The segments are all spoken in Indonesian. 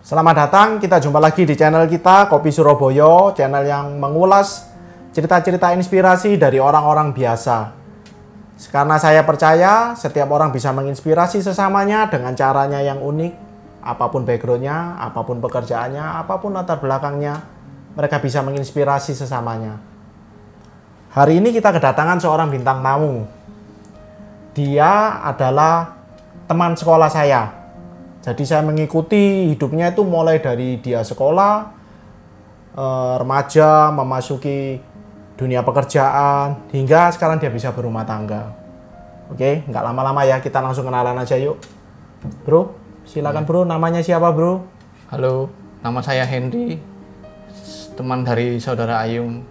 Selamat datang, kita jumpa lagi di channel kita, Kopi Surabaya, channel yang mengulas cerita-cerita inspirasi dari orang-orang biasa. Karena saya percaya setiap orang bisa menginspirasi sesamanya dengan caranya yang unik. Apapun backgroundnya, apapun pekerjaannya, apapun latar belakangnya, mereka bisa menginspirasi sesamanya. Hari ini kita kedatangan seorang bintang tamu. Dia adalah teman sekolah saya. Jadi saya mengikuti hidupnya itu mulai dari dia sekolah, remaja, memasuki dunia pekerjaan, hingga sekarang dia bisa berumah tangga. Oke, nggak lama-lama ya, kita langsung kenalan aja yuk. Bro, silakan bro, namanya siapa bro? Halo, nama saya Hendy, teman dari saudara Ayung.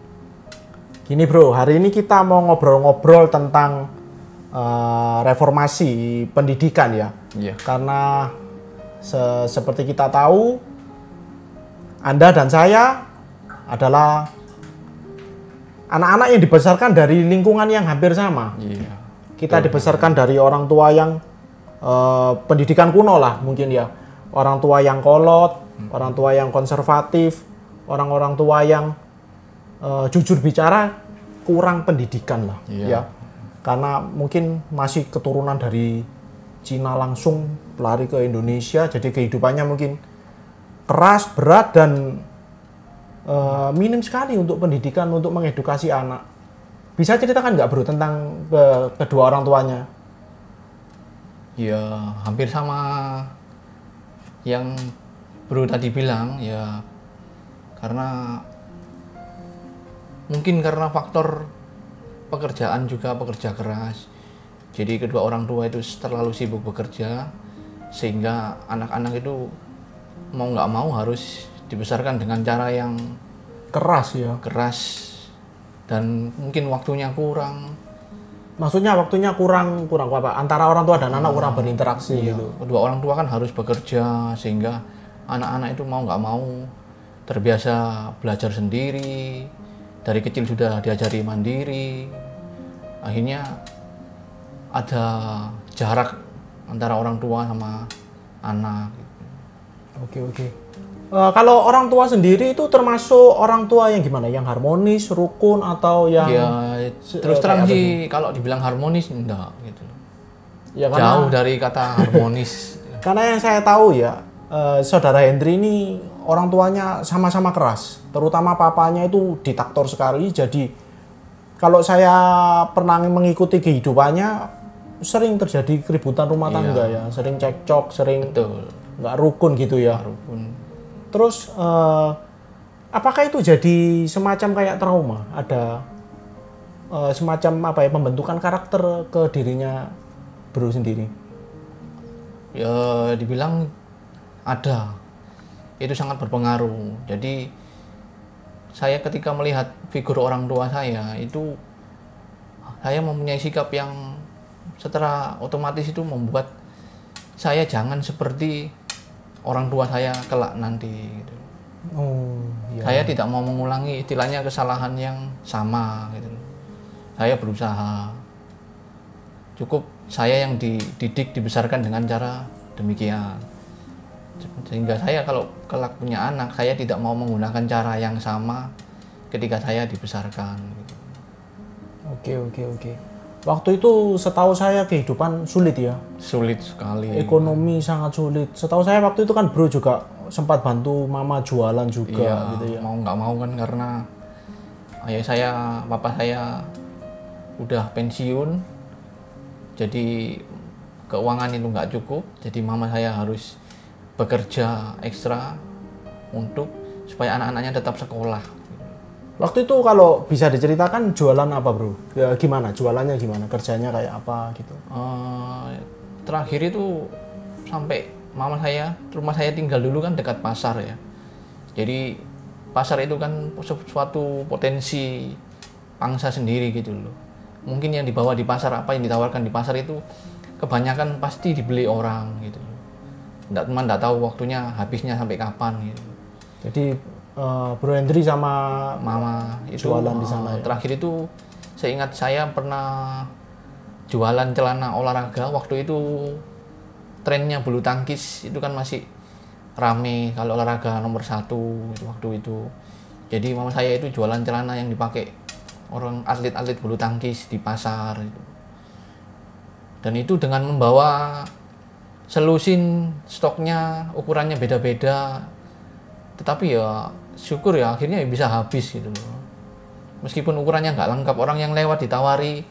Gini bro, hari ini kita mau ngobrol-ngobrol tentang reformasi pendidikan ya. Iya. Karena seperti kita tahu, Anda dan saya adalah anak-anak yang dibesarkan dari lingkungan yang hampir sama. Iya. Kita dibesarkan dari orang tua yang pendidikan kuno lah mungkin ya. Orang tua yang kolot, orang tua yang konservatif, orang-orang tua yang jujur bicara kurang pendidikan lah. Iya. Ya. Karena mungkin masih keturunan dari Cina langsung lari ke Indonesia, jadi kehidupannya mungkin keras, berat, dan minim sekali untuk pendidikan, untuk mengedukasi anak. Bisa ceritakan nggak bro tentang kedua orang tuanya? Ya, hampir sama yang bro tadi bilang ya, karena mungkin karena faktor pekerjaan juga pekerja keras. Jadi kedua orang tua itu terlalu sibuk bekerja, sehingga anak-anak itu mau nggak mau harus dibesarkan dengan cara yang Keras ya. keras dan mungkin waktunya kurang. Maksudnya waktunya kurang apa? Antara orang tua dan anak kurang berinteraksi Iya, gitu. kedua orang tua kan harus bekerja, sehingga anak-anak itu mau nggak mau terbiasa belajar sendiri, dari kecil sudah diajari mandiri. Akhirnya ada jarak antara orang tua sama anak. Oke. Kalau orang tua sendiri itu termasuk orang tua yang gimana? Yang harmonis, rukun, atau yang Ya terus terang kayak apa sih kalau dibilang harmonis enggak gitu. Ya, Jauh dari kata harmonis. Karena yang saya tahu ya, saudara Hendri ini orang tuanya sama-sama keras. Terutama papanya itu diktator sekali. Jadi kalau saya pernah mengikuti kehidupannya, sering terjadi keributan rumah tangga ya, sering cekcok, sering Betul. nggak rukun gitu ya. Rukun. Terus apakah itu jadi semacam kayak trauma? Ada semacam apa ya, pembentukan karakter ke dirinya bro sendiri? Ya dibilang ada. Itu sangat berpengaruh. Jadi saya ketika melihat figur orang tua saya itu, saya mempunyai sikap yang secara otomatis itu membuat saya jangan seperti orang tua saya kelak nanti gitu. Oh, iya. Saya tidak mau mengulangi istilahnya kesalahan yang sama gitu. Saya berusaha. Cukup saya yang dididik, dibesarkan dengan cara demikian. Sehingga saya kalau kelak punya anak, saya tidak mau menggunakan cara yang sama ketika saya dibesarkan gitu. Oke. Waktu itu setahu saya kehidupan sulit ya. Sulit sekali. Ekonomi sangat sulit. Setahu saya waktu itu kan bro juga sempat bantu mama jualan juga Iya, gitu ya. mau nggak mau kan karena ayah saya, papa saya udah pensiun, jadi keuangan itu nggak cukup, jadi mama saya harus bekerja ekstra untuk supaya anak-anaknya tetap sekolah. Waktu itu kalau bisa diceritakan jualan apa bro? Ya gimana? Jualannya gimana? Kerjanya kayak apa gitu? Terakhir itu sampai rumah saya tinggal dulu kan dekat pasar ya. Jadi pasar itu kan suatu potensi pangsa sendiri gitu loh. Mungkin yang dibawa di pasar, apa yang ditawarkan di pasar itu kebanyakan pasti dibeli orang gitu loh. Nggak tahu waktunya habisnya sampai kapan gitu. Jadi Bro Hendri sama mama itu jualan di sana ya? Terakhir itu seingat saya pernah jualan celana olahraga. Waktu itu trennya bulu tangkis itu kan masih rame kalau olahraga nomor 1 itu waktu itu. Jadi mama saya itu jualan celana yang dipakai orang atlet-atlet bulu tangkis di pasar itu. Dan itu dengan membawa selusin, stoknya ukurannya beda-beda, tetapi ya syukur ya akhirnya ya bisa habis gitu loh. Meskipun ukurannya nggak lengkap, orang yang lewat ditawari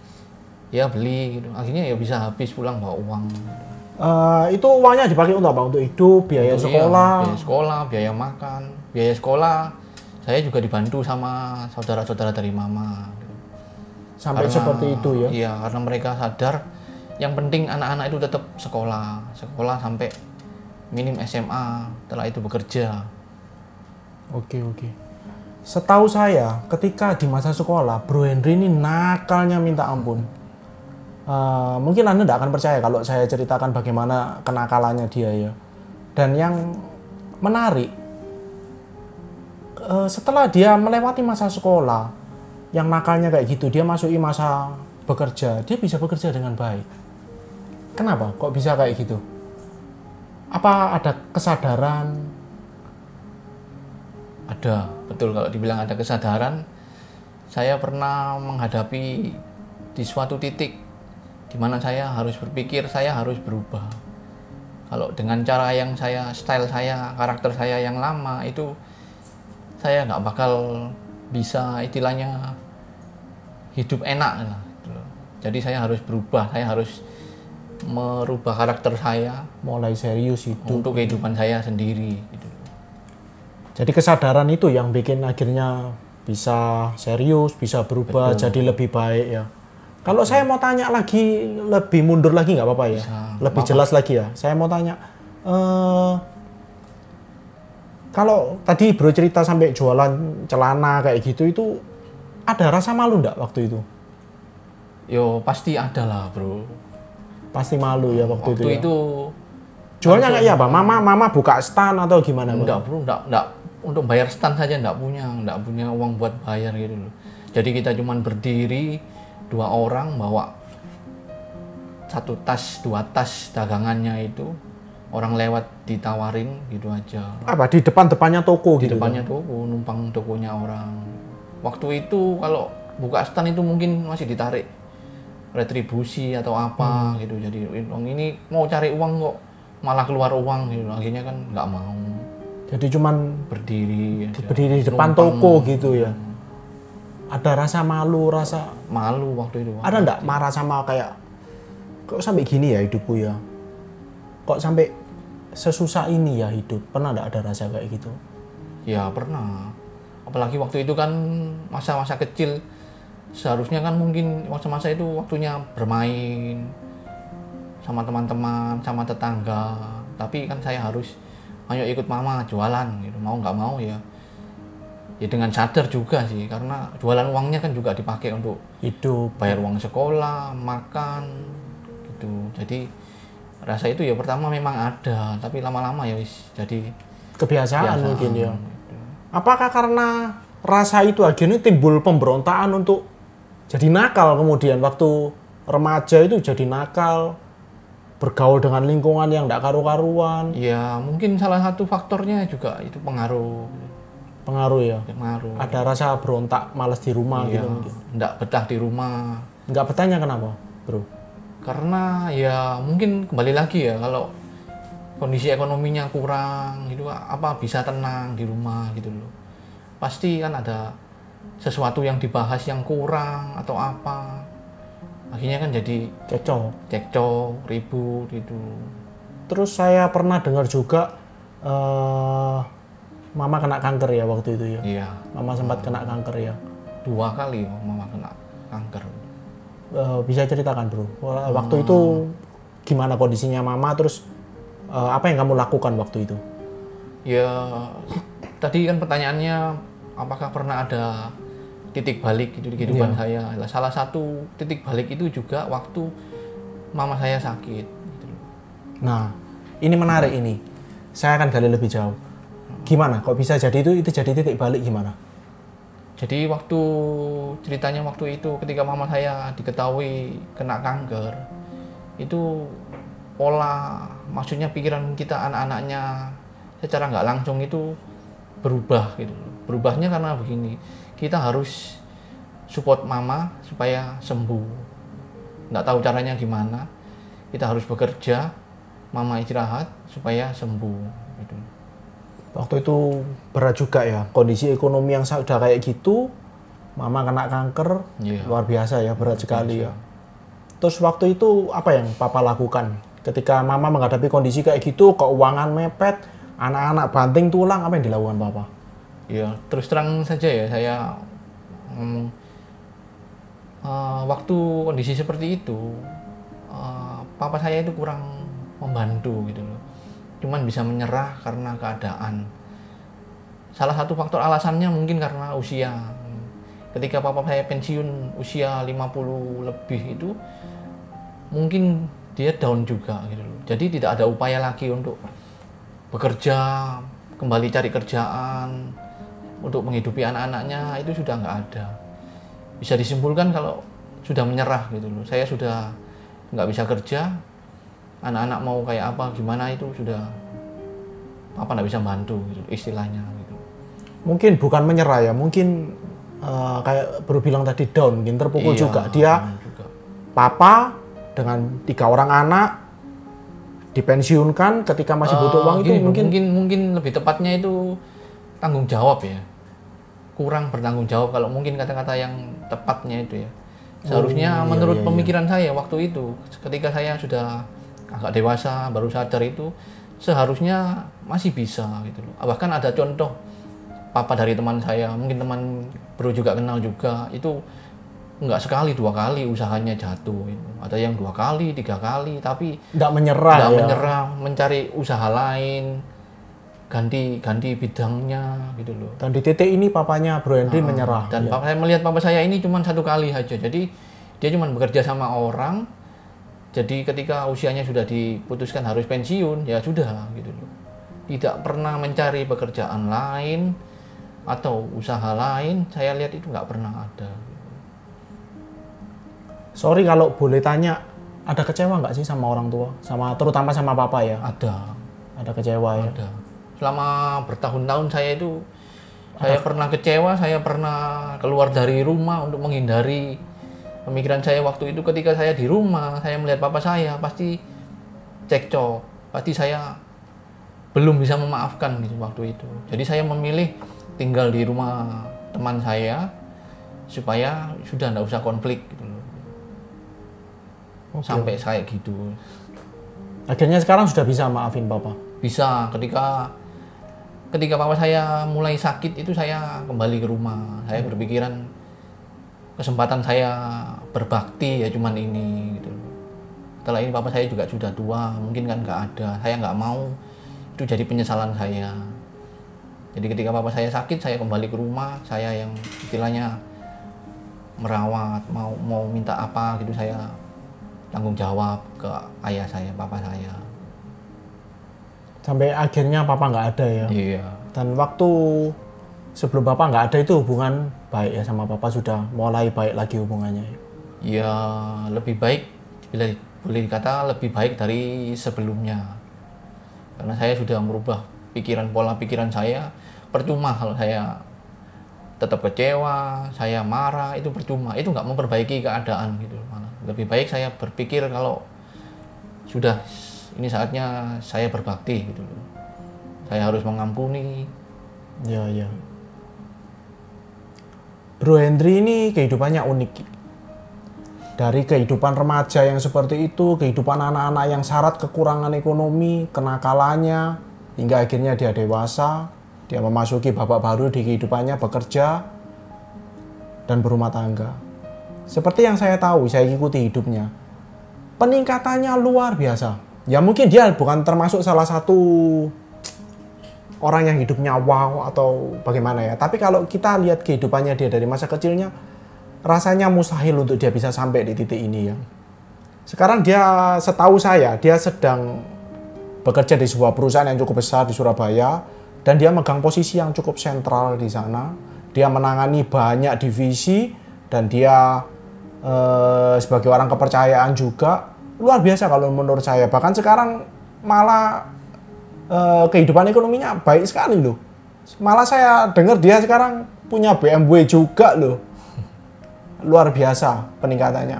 ya beli gitu, akhirnya ya bisa habis, pulang bawa uang. Itu uangnya dipakai untuk apa? Untuk hidup, biaya Untuk, sekolah? iya, biaya sekolah, biaya makan, biaya sekolah. Saya juga dibantu sama saudara-saudara dari mama. Sampai seperti itu ya? Iya, karena mereka sadar yang penting anak-anak itu tetap sekolah sampai minim SMA, setelah itu bekerja. Oke. Setahu saya, ketika di masa sekolah, Bro Henry ini nakalnya minta ampun. Mungkin Anda tidak akan percaya kalau saya ceritakan bagaimana kenakalannya dia ya. Dan yang menarik, setelah dia melewati masa sekolah, yang nakalnya kayak gitu, dia masuki masa bekerja, dia bisa bekerja dengan baik. Kenapa? Kok bisa kayak gitu? Apa ada kesadaran? Ada, betul kalau dibilang ada kesadaran. Saya pernah menghadapi di suatu titik di mana saya harus berpikir, saya harus berubah. Kalau dengan cara yang style saya, karakter saya yang lama itu, saya nggak bakal bisa istilahnya hidup enak lah. Jadi saya harus berubah, saya harus merubah karakter saya. Mulai serius hidup. Untuk kehidupan saya sendiri. Gitu. Jadi kesadaran itu yang bikin akhirnya bisa serius, bisa berubah, betul. Jadi lebih baik ya. Kalau saya mau tanya lagi, lebih mundur lagi nggak apa-apa ya? Bisa. Lebih jelas lagi ya. Saya mau tanya, kalau tadi Bro cerita sampai jualan celana kayak gitu, itu ada rasa malu nggak waktu itu? Yo pasti ada lah bro. Pasti malu ya waktu itu. Waktu itu jualnya kayak apa? Mama buka stand atau gimana? Enggak bro, enggak. Untuk bayar stand saja enggak punya uang buat bayar gitu loh. Jadi kita cuman berdiri, 2 orang bawa 1 tas, 2 tas dagangannya itu, orang lewat ditawarin gitu aja. Apa di depannya toko di gitu? Di depannya toko, numpang tokonya orang. Waktu itu kalau buka stand itu mungkin masih ditarik retribusi atau apa gitu. Jadi ini mau cari uang kok malah keluar uang gitu. Akhirnya kan nggak mau. Jadi cuman berdiri di depan toko gitu ya. Ada rasa malu waktu itu. Ada enggak marah sama kayak kok sampai gini ya hidupku ya? Kok sampai sesusah ini ya hidup? Pernah enggak ada rasa kayak gitu? Ya pernah. Apalagi waktu itu kan masa-masa kecil, seharusnya kan mungkin masa-masa itu waktunya bermain sama teman-teman, sama tetangga. Tapi kan saya harus ayo ikut mama jualan gitu, mau nggak mau ya dengan sadar juga sih, karena jualan uangnya kan juga dipakai untuk hidup, bayar uang sekolah, makan gitu. Jadi rasa itu ya pertama memang ada, tapi lama-lama ya jadi kebiasaan mungkin ya. Gitu. Apakah karena rasa itu akhirnya timbul pemberontakan untuk jadi nakal, kemudian waktu remaja itu jadi nakal, bergaul dengan lingkungan yang tidak karu-karuan? Ya mungkin salah satu faktornya juga itu pengaruh ya. Ada rasa berontak, malas di rumah gitu mungkin. Nggak betah di rumah. Nggak betahnya kenapa, bro? Karena ya mungkin kembali lagi ya, kalau kondisi ekonominya kurang gitu, apa bisa tenang di rumah gitu loh. Pasti kan ada sesuatu yang dibahas yang kurang atau apa. Akhirnya kan jadi cekcok, ribut gitu. Terus saya pernah dengar juga Mama kena kanker ya waktu itu ya? Iya. Mama sempat kena kanker ya? 2 kali Mama kena kanker. Bisa ceritakan bro, waktu itu gimana kondisinya Mama, terus apa yang kamu lakukan waktu itu? Ya, tadi kan pertanyaannya apakah pernah ada titik balik gitu di kehidupan saya. Salah satu titik balik itu juga waktu mama saya sakit. Gitu. Nah, ini menarik ini. Saya akan gali lebih jauh. Gimana? Kok bisa jadi itu jadi titik balik gimana? Jadi ceritanya waktu itu ketika mama saya diketahui kena kanker, itu maksudnya pikiran kita anak-anaknya secara nggak langsung itu berubah gitu. Berubahnya karena begini, kita harus support mama supaya sembuh. Nggak tahu caranya gimana, kita harus bekerja, mama istirahat supaya sembuh gitu. Waktu itu berat juga ya, kondisi ekonomi yang sudah kayak gitu, mama kena kanker, luar biasa ya, berat sekali ya. Terus waktu itu apa yang papa lakukan? Ketika mama menghadapi kondisi kayak gitu, keuangan mepet, anak-anak banting tulang, apa yang dilakukan papa? Ya, terus terang saja ya, saya ngomong, waktu kondisi seperti itu, papa saya itu kurang membantu gitu loh. Cuman bisa menyerah karena keadaan. Salah satu faktor alasannya mungkin karena usia. Ketika papa saya pensiun usia 50 lebih itu, mungkin dia down juga gitu loh. Jadi tidak ada upaya lagi untuk bekerja, kembali cari kerjaan, untuk menghidupi anak-anaknya, itu sudah nggak ada. Bisa disimpulkan kalau sudah menyerah gitu loh. Saya sudah nggak bisa kerja, anak-anak mau kayak apa gimana itu sudah apa nggak bisa bantu gitu istilahnya gitu. Mungkin bukan menyerah ya, mungkin kayak baru bilang tadi down, mungkin terpukul juga. Dia juga. Papa dengan 3 orang anak dipensiunkan ketika masih butuh uang itu mungkin lebih tepatnya itu tanggung jawab ya, kurang bertanggung jawab kalau mungkin kata-kata yang tepatnya itu ya. Seharusnya menurut pemikiran saya waktu itu ketika saya sudah agak dewasa baru sadar itu seharusnya masih bisa gitu loh. Bahkan ada contoh papa dari teman saya, mungkin teman bro juga kenal juga, itu nggak sekali 2 kali usahanya jatuh itu. Ada yang 2 kali 3 kali tapi nggak menyerah, menyerah, mencari usaha lain, ganti bidangnya gitu loh. Dan di titik ini papanya Bro Hendry menyerah. Dan saya melihat papa saya ini cuma 1 kali saja. Jadi dia cuma bekerja sama orang. Jadi ketika usianya sudah diputuskan harus pensiun, ya sudah gitu loh. Tidak pernah mencari pekerjaan lain atau usaha lain, saya lihat itu nggak pernah ada. Sorry kalau boleh tanya, ada kecewa nggak sih sama orang tua? Terutama sama papa ya? Ada. Ada kecewa ya? Ada. Selama bertahun-tahun saya pernah kecewa, saya pernah keluar dari rumah untuk menghindari pemikiran saya waktu itu. Ketika saya di rumah, saya melihat papa saya pasti cekcok, pasti saya belum bisa memaafkan gitu waktu itu. Jadi saya memilih tinggal di rumah teman saya supaya sudah nggak usah konflik gitu loh. Sampai kayak gitu. Akhirnya sekarang sudah bisa maafin papa? Bisa. Ketika papa saya mulai sakit itu saya kembali ke rumah. Saya berpikiran kesempatan saya berbakti ya cuman ini gitu. Setelah ini papa saya juga sudah tua, mungkin kan nggak ada. Saya nggak mau itu jadi penyesalan saya. Jadi ketika papa saya sakit, saya kembali ke rumah, saya yang istilahnya merawat, mau minta apa gitu saya tanggung jawab ke ayah saya, papa saya. Sampai akhirnya papa nggak ada ya? Iya. Dan waktu sebelum papa nggak ada itu hubungan baik ya sama papa, sudah mulai baik lagi hubungannya? Ya lebih baik, bila boleh dikata lebih baik dari sebelumnya. Karena saya sudah merubah pola pikiran saya. Percuma kalau saya tetap kecewa, saya marah, itu percuma. Itu nggak memperbaiki keadaan gitu. Lebih baik saya berpikir kalau sudah ini saatnya saya berbakti gitu. Saya harus mengampuni. Ya. Bro Hendry ini kehidupannya unik. Dari kehidupan remaja yang seperti itu, kehidupan anak-anak yang syarat kekurangan ekonomi, kenakalannya, hingga akhirnya dia dewasa, dia memasuki babak baru di kehidupannya, bekerja, dan berumah tangga. Seperti yang saya tahu, saya ikuti hidupnya, peningkatannya luar biasa. Ya mungkin dia bukan termasuk salah satu orang yang hidupnya wow atau bagaimana ya. Tapi kalau kita lihat kehidupannya dia dari masa kecilnya, rasanya mustahil untuk dia bisa sampai di titik ini ya. Sekarang dia, setahu saya, dia sedang bekerja di sebuah perusahaan yang cukup besar di Surabaya, dan dia megang posisi yang cukup sentral di sana. Dia menangani banyak divisi, dan dia sebagai orang kepercayaan juga luar biasa kalau menurut saya. Bahkan sekarang malah kehidupan ekonominya baik sekali loh. Malah saya dengar dia sekarang punya BMW juga loh. Luar biasa peningkatannya.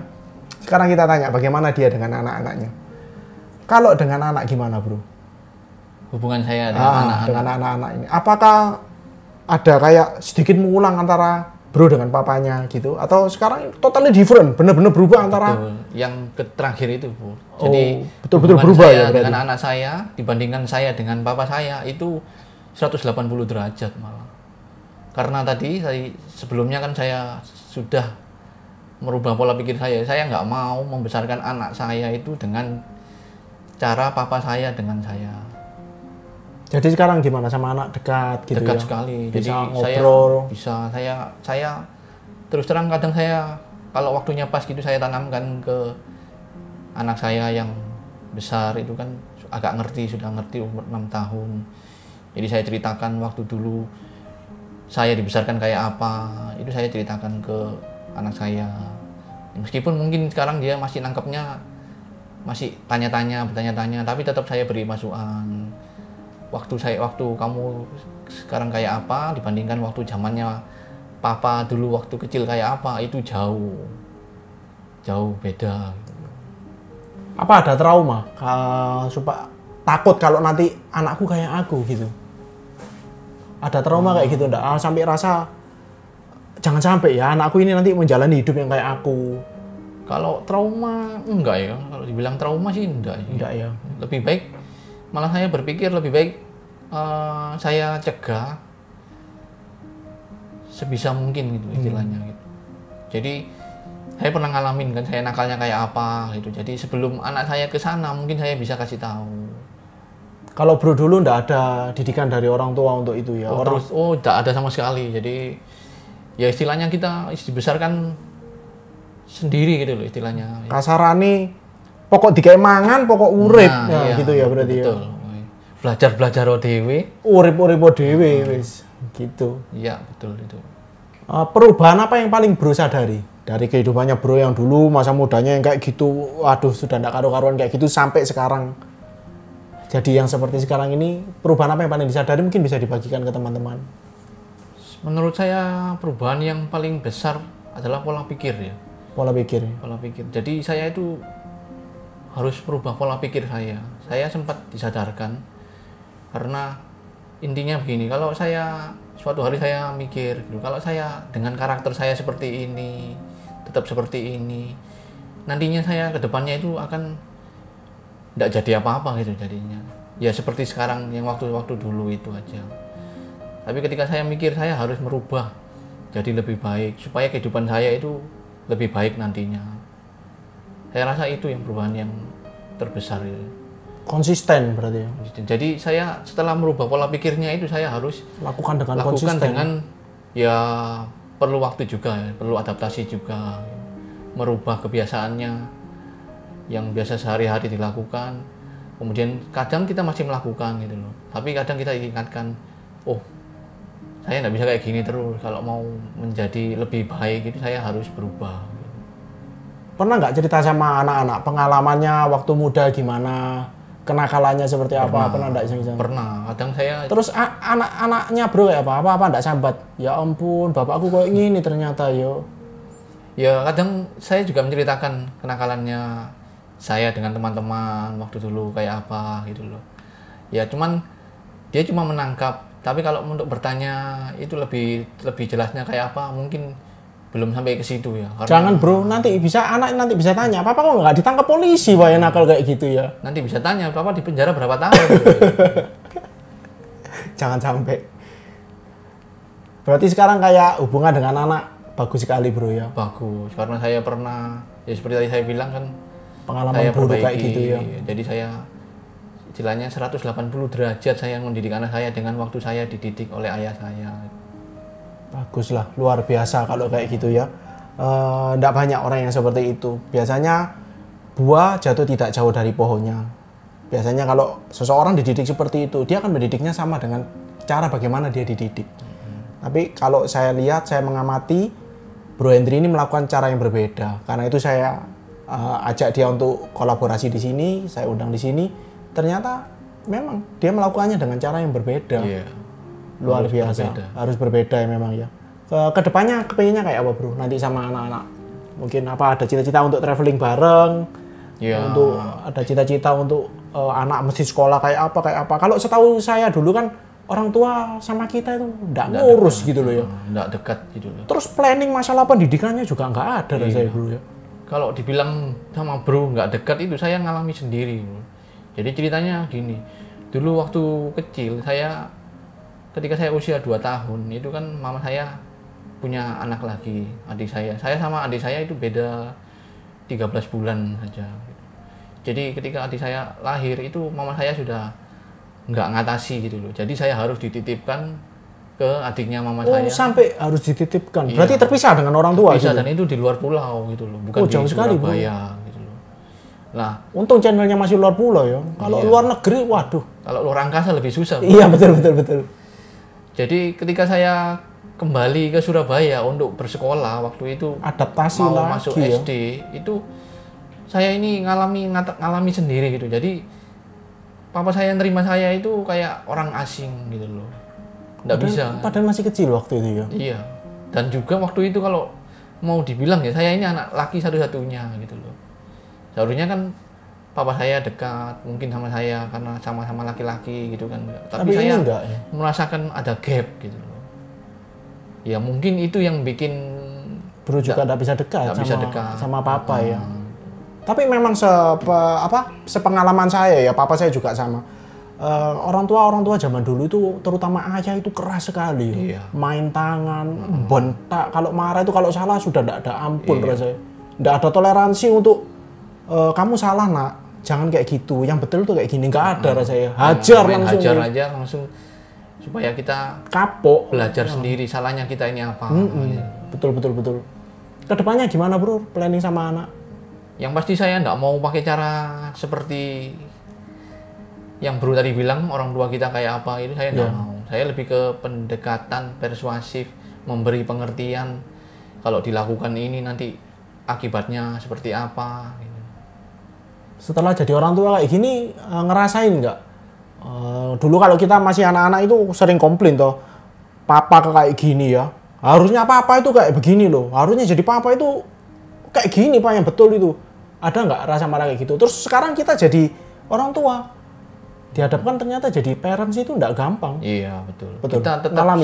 Sekarang kita tanya bagaimana dia dengan anak-anaknya. Kalau dengan anak gimana bro? Hubungan saya dengan anak-anak ini. Apakah ada kayak sedikit mengulang antara bro dengan papanya gitu? Atau sekarang totally different, benar-benar berubah antara? Betul. Yang terakhir itu Bu. Jadi betul-betul berubah saya ya berarti? dengan anak saya dibandingkan saya dengan papa saya itu 180 derajat malah. Karena tadi sebelumnya kan saya sudah merubah pola pikir saya. Saya nggak mau membesarkan anak saya itu dengan cara papa saya dengan saya. Jadi sekarang gimana sama anak dekat gitu dekat ya? sekali. Bisa Jadi ngobrol. saya terus terang kadang saya kalau waktunya pas gitu saya tanamkan ke anak saya yang besar itu kan agak sudah ngerti umur 6 tahun. Jadi saya ceritakan waktu dulu saya dibesarkan kayak apa, itu saya ceritakan ke anak saya. Meskipun mungkin sekarang dia masih nangkepnya, masih bertanya-tanya, tapi tetap saya beri masukan. Waktu kamu sekarang kayak apa dibandingkan waktu zamannya papa dulu waktu kecil kayak apa, itu jauh beda. Apa ada trauma? Takut kalau nanti anakku kayak aku gitu. Ada trauma kayak gitu enggak? Sampai rasa jangan sampai ya anakku ini nanti menjalani hidup yang kayak aku. Kalau trauma enggak ya. Kalau dibilang trauma sih enggak. Enggak ya. Lebih baik malah saya berpikir lebih baik saya cegah sebisa mungkin gitu istilahnya gitu. Jadi saya pernah ngalamin kan saya nakalnya kayak apa gitu. Jadi sebelum anak saya ke sana mungkin saya bisa kasih tahu. Kalau bro dulu ndak ada didikan dari orang tua untuk itu ya? Ndak ada sama sekali. Jadi ya istilahnya kita dibesarkan sendiri gitu loh istilahnya. Kasarane pokok digawe mangan, pokok urip iya, gitu ya berarti betul. Ya. Belajar dhewe. Urip dhewe wis gitu. Iya, betul itu. Perubahan apa yang paling bro sadari dari kehidupannya bro yang dulu masa mudanya yang kayak gitu, waduh sudah ndak karu-karuan kayak gitu sampai sekarang jadi yang seperti sekarang ini, perubahan apa yang paling disadari mungkin bisa dibagikan ke teman-teman? Menurut saya perubahan yang paling besar adalah pola pikir ya. Pola pikir. Jadi saya itu harus merubah pola pikir saya. Saya sempat disadarkan karena intinya begini, kalau saya suatu hari saya mikir gitu, kalau saya dengan karakter saya seperti ini, tetap seperti ini, nantinya saya ke depannya itu akan tidak jadi apa-apa gitu jadinya. Ya seperti sekarang yang waktu dulu itu aja. Tapi ketika saya mikir saya harus merubah jadi lebih baik supaya kehidupan saya itu lebih baik nantinya. Saya rasa itu yang perubahan yang terbesar itu. Konsisten berarti ya. Jadi saya setelah merubah pola pikirnya itu saya harus lakukan dengan ya perlu waktu juga, perlu adaptasi juga. Merubah kebiasaannya yang biasa sehari-hari dilakukan, kemudian kadang kita masih melakukan gitu loh, tapi kadang kita ingatkan, oh saya nggak bisa kayak gini terus, kalau mau menjadi lebih baik itu saya harus berubah. Pernah nggak cerita sama anak-anak pengalamannya waktu muda gimana, kenakalannya seperti apa? Pernah nggak? Pernah, kadang saya. Terus anak-anaknya bro kayak apa nggak sambat, ya ampun bapakku kayak gini ternyata yo. Ya kadang saya juga menceritakan kenakalannya saya dengan teman-teman waktu dulu kayak apa gitu loh. Ya cuman dia cuma menangkap, tapi kalau untuk bertanya itu lebih jelasnya kayak apa mungkin belum sampai ke situ ya. Jangan bro, anak nanti bisa tanya, papa kok nggak ditangkap polisi pak nakal kayak gitu ya? Nanti bisa tanya, papa di penjara berapa tahun? Jangan sampai. Berarti sekarang kayak hubungan dengan anak bagus sekali bro ya? Bagus, karena saya pernah ya seperti tadi saya bilang kan. Pengalaman saya buruk kayak gitu ya. Jadi saya istilahnya 180 derajat saya mendidik anak saya dengan waktu saya dididik oleh ayah saya. Bagus lah, luar biasa kalau kayak gitu ya. Nggak banyak orang yang seperti itu. Biasanya buah jatuh tidak jauh dari pohonnya. Biasanya kalau seseorang dididik seperti itu, dia akan mendidiknya sama dengan cara bagaimana dia dididik. Tapi kalau saya lihat, saya mengamati, Bro Hendry ini melakukan cara yang berbeda. Karena itu saya ajak dia untuk kolaborasi di sini, saya undang di sini. Ternyata memang dia melakukannya dengan cara yang berbeda. Iya. Luar Harus biasa. berbeda. Harus berbeda ya memang ya. Kedepannya kepinginnya kayak apa bro? Nanti sama anak-anak. Mungkin apa ada cita-cita untuk traveling bareng? Iya. Untuk ada cita-cita untuk anak mesti sekolah kayak apa? Kalau setahu saya dulu kan orang tua sama kita itu nggak ngurus gitu loh ya. Nggak dekat gitu loh. Terus planning masalah pendidikannya juga nggak ada rasanya bro ya. Kalau dibilang sama bro nggak dekat itu saya ngalami sendiri. Jadi ceritanya gini, dulu waktu kecil ketika saya usia 2 tahun itu kan mama saya punya anak lagi, adik saya. Saya sama adik saya itu beda 13 bulan saja. Jadi ketika adik saya lahir itu mama saya sudah nggak ngatasi gitu loh. Jadi saya harus dititipkan ke adiknya mama saya. Sampai harus dititipkan. Iya. Berarti terpisah dengan orang tua Bisa gitu. dan itu di luar pulau gitu loh, bukan di jauh sekali, bro. Surabaya gitu loh. Nah, Untung channelnya masih luar pulau ya. Kalau Iya. luar negeri, waduh. kalau luar angkasa lebih susah. Bro. Iya betul. Jadi ketika saya kembali ke Surabaya untuk bersekolah waktu itu Adaptasi mau lagi masuk ya. SD itu saya ini ngalami sendiri gitu. Jadi papa saya yang terima saya itu kayak orang asing gitu loh. Nggak bisa. Padahal masih kecil waktu itu ya. Iya. Dan juga waktu itu kalau mau dibilang ya saya ini anak laki satu-satunya gitu loh. Seharusnya kan papa saya dekat mungkin sama saya karena sama-sama laki-laki gitu kan. Tapi ini saya enggak ya. merasakan ada gap gitu loh. Ya mungkin itu yang bikin Bro juga nggak bisa dekat nggak bisa dekat sama papa ya. Tapi memang sepengalaman saya ya, papa saya juga sama. Orang tua zaman dulu itu terutama ayah itu keras sekali ya. Iya. Main tangan, bentak, kalau marah itu kalau salah sudah tidak ada ampun Iya. rasanya. Tidak ada toleransi untuk kamu salah nak, jangan kayak gitu. Yang betul tuh kayak gini, nggak ada rasanya. Hajar langsung. Hajar aja langsung supaya kita Kapok. belajar sendiri salahnya kita ini apa. Betul. Kedepannya gimana bro? Planning sama anak? Yang pasti saya nggak mau pakai cara seperti yang Bro tadi bilang orang tua kita kayak apa itu saya nggak mau. Saya lebih ke pendekatan persuasif, memberi pengertian kalau dilakukan ini nanti akibatnya seperti apa. Gitu. Setelah jadi orang tua kayak gini ngerasain nggak? Dulu kalau kita masih anak-anak itu sering komplain toh, papa kayak gini ya. Harusnya papa itu kayak begini loh. Harusnya jadi papa itu kayak gini pak yang betul itu. Ada nggak rasa marah kayak gitu? Terus sekarang kita jadi orang tua, dihadapkan ternyata jadi parents itu nggak gampang. Iya betul. Betul. Kita tetap Ngalami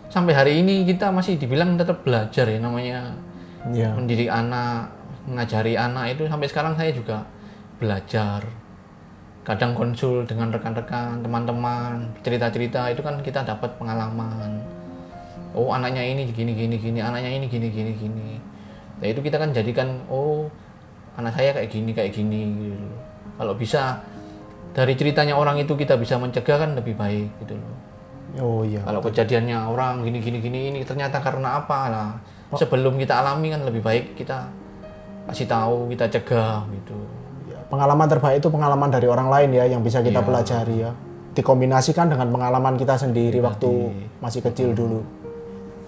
sampai hari ini kita masih dibilang tetap belajar ya namanya Iya. mendidik anak, mengajari anak itu sampai sekarang saya juga belajar. Kadang konsul dengan rekan-rekan, teman-teman, cerita-cerita itu kan kita dapat pengalaman. Oh anaknya ini gini, anaknya ini gini. Nah itu kita kan jadikan, oh anak saya kayak gini gitu. Kalau bisa dari ceritanya orang itu kita bisa mencegah kan lebih baik gitu loh. Oh iya. Kalau kejadiannya orang gini ini ternyata karena apa lah. Sebelum kita alami kan lebih baik kita kasih tahu, kita cegah gitu. Pengalaman terbaik itu pengalaman dari orang lain ya yang bisa kita Iya. pelajari ya. Dikombinasikan dengan pengalaman kita sendiri waktu masih kecil dulu.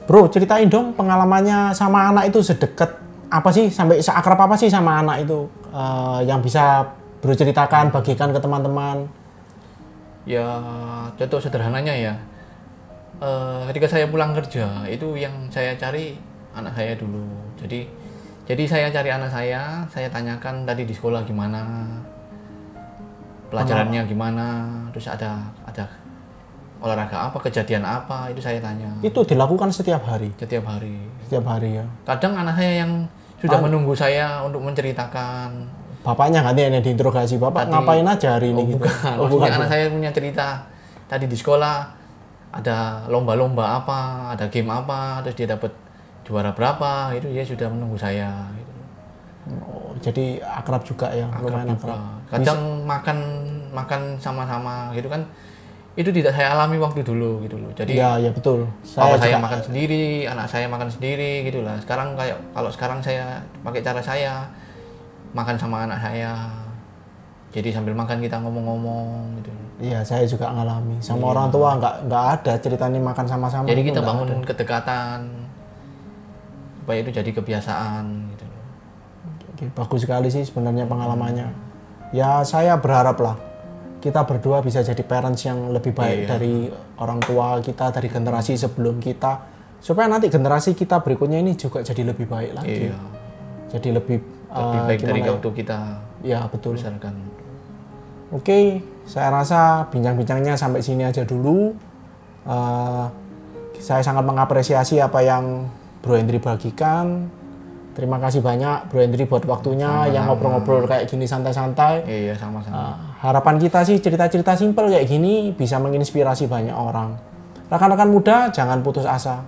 Bro, ceritain dong pengalamannya sama anak itu sedekat apa sih, sampai seakrab apa sih sama anak itu yang bisa Bro ceritakan, bagikan ke teman-teman. Ya contoh sederhananya ya, ketika saya pulang kerja itu yang saya cari anak saya dulu. Jadi saya cari anak saya tanyakan tadi di sekolah gimana, pelajarannya gimana, terus ada olahraga apa, kejadian apa, itu saya tanya. Itu dilakukan setiap hari. Setiap hari. Setiap hari ya. Kadang anak saya yang sudah menunggu saya untuk menceritakan. Bapaknya kan yang diinterogasi, Bapak ngapain aja hari ini gitu. Bukan. Maksudnya anak saya punya cerita. Tadi di sekolah ada lomba-lomba apa, ada game apa, terus dia dapat juara berapa, itu dia sudah menunggu saya. Gitu. Oh, jadi akrab juga ya, lumayan akrab. Kadang makan sama-sama gitu kan. Itu tidak saya alami waktu dulu gitu loh. Jadi ya betul. Saya makan sendiri, anak saya makan sendiri gitu lah. Sekarang kalau sekarang saya pakai cara saya makan sama anak saya. Jadi sambil makan kita ngomong-ngomong gitu. Iya, saya juga ngalami. Sama orang tua nggak ada ceritanya makan sama-sama. Jadi kita bangun kedekatan supaya itu jadi kebiasaan gitu. Oke, bagus sekali sih sebenarnya pengalamannya. Ya saya berharap lah kita berdua bisa jadi parents yang lebih baik dari orang tua kita, dari generasi sebelum kita, supaya nanti generasi kita berikutnya ini juga jadi lebih baik lagi. Jadi lebih baik dari waktu kita. Ya betul. Misalkan. Oke, saya rasa bincang-bincangnya sampai sini aja dulu. Saya sangat mengapresiasi apa yang Bro Hendry bagikan. Terima kasih banyak Bro Hendry buat waktunya yang ngobrol-ngobrol kayak gini santai-santai. Iya, sama-sama. Harapan kita sih cerita-cerita simpel kayak gini bisa menginspirasi banyak orang. Rekan-rekan muda, jangan putus asa.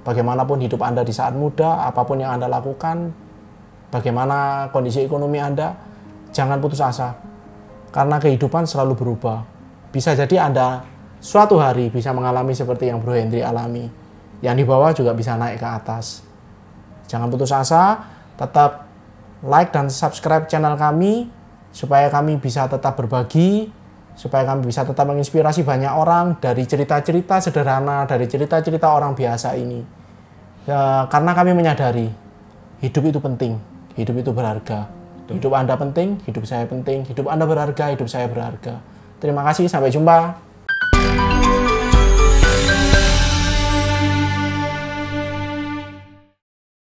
Bagaimanapun hidup Anda di saat muda, apapun yang Anda lakukan, bagaimana kondisi ekonomi Anda, jangan putus asa. Karena kehidupan selalu berubah. Bisa jadi Anda suatu hari bisa mengalami seperti yang Bro Hendry alami. Yang di bawah juga bisa naik ke atas. Jangan putus asa, tetap like dan subscribe channel kami, supaya kami bisa tetap berbagi, supaya kami bisa tetap menginspirasi banyak orang dari cerita-cerita sederhana, dari cerita-cerita orang biasa ini. Ya, karena kami menyadari, hidup itu penting, hidup itu berharga. Hidup Anda penting, hidup saya penting, hidup Anda berharga, hidup saya berharga. Terima kasih, sampai jumpa.